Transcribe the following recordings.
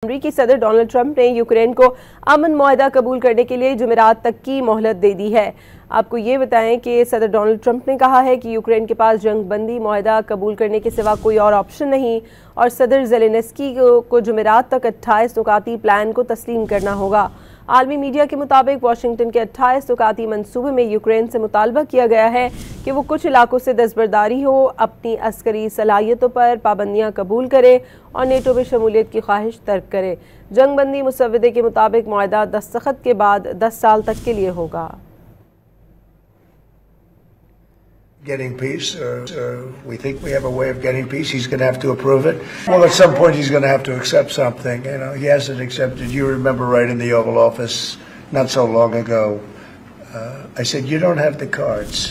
अमरीकी सदर Donald Trump ने यूक्रेन को अमन मुआहदा कबूल करने के लिए जुमेरात तक की मोहलत दे दी है। आपको ये बताएं कि सदर डोनाल्ड ट्रंप ने कहा है कि यूक्रेन के पास जंग बंदी मुआहदा कबूल करने के सिवा कोई और ऑप्शन नहीं और सदर ज़ेलेंस्की को जुमेरात तक 28 नुकाती प्लान को तस्लीम करना होगा। आलमी मीडिया के मुताबिक वाशिंगटन के 28 नुकाती मंसूबे में यूक्रेन से मुतालबा किया गया है कि वो कुछ इलाकों से दस्तबरदारी हो, अपनी अस्करी सलाहियतों पर पाबंदियां कबूल करे और नेटो में शमूलियत की ख्वाहिश तर्क करे। जंग बंदी मुसव्वदे के मुताबिक मुआहदा दस्तखत के बाद 10 साल तक के लिए होगा। Getting peace. We think we have a way of getting peace. He's going to have to approve it. Well, at some point, he's going to have to accept something. You know, he hasn't accepted. You remember right in the Oval Office not so long ago, I said, you don't have the cards.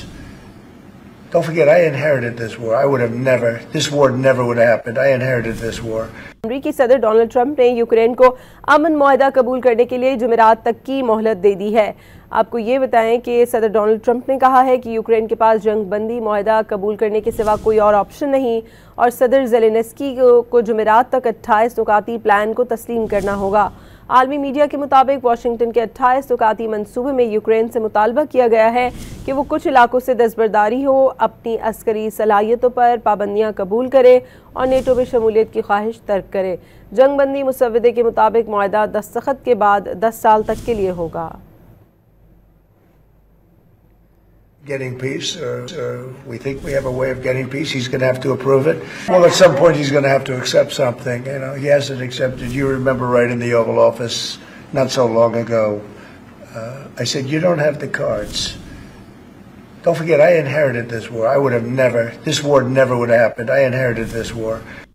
Don't forget, I inherited this war. I would have never, this war never would have happened. I inherited this war. अमरीकी सदर Donald Trump ने Ukraine को अमन मुआहदा कबूल करने के लिए जुमेरात तक की मोहलत दे दी है। आपको ये बताएं कि सदर डोनाल्ड ट्रंप ने कहा है कि यूक्रेन के पास जंग बंदी मुआहदा कबूल करने के सिवा कोई और ऑप्शन नहीं और सदर ज़ेलेंस्की को जुमेरात तक 28 नुकाती प्लान को तस्लीम करना होगा। आलमी मीडिया के मुताबिक वाशिंगटन के 28 नुकाती मंसूबे में यूक्रेन से मुतालबा किया गया है कि वो कुछ इलाकों से दस्तबरदारी हो, अपनी अस्करी सलाहियतों पर पाबंदियां कबूल करे और नेटो में शमूलियत की ख्वाहिश तर्क करे। जंग बंदी मुसव्वदे के मुताबिक मुआहदा दस्तखत के बाद 10 साल तक के लिए होगा। Getting peace. We think we have a way of getting peace. He's going to have to approve it. Well, at some point, he's going to have to accept something. You know, he hasn't accepted. You remember right in the Oval Office not so long ago, I said, you don't have the cards. Don't forget, I inherited this war. I would have never, this war never would have happened. I inherited this war.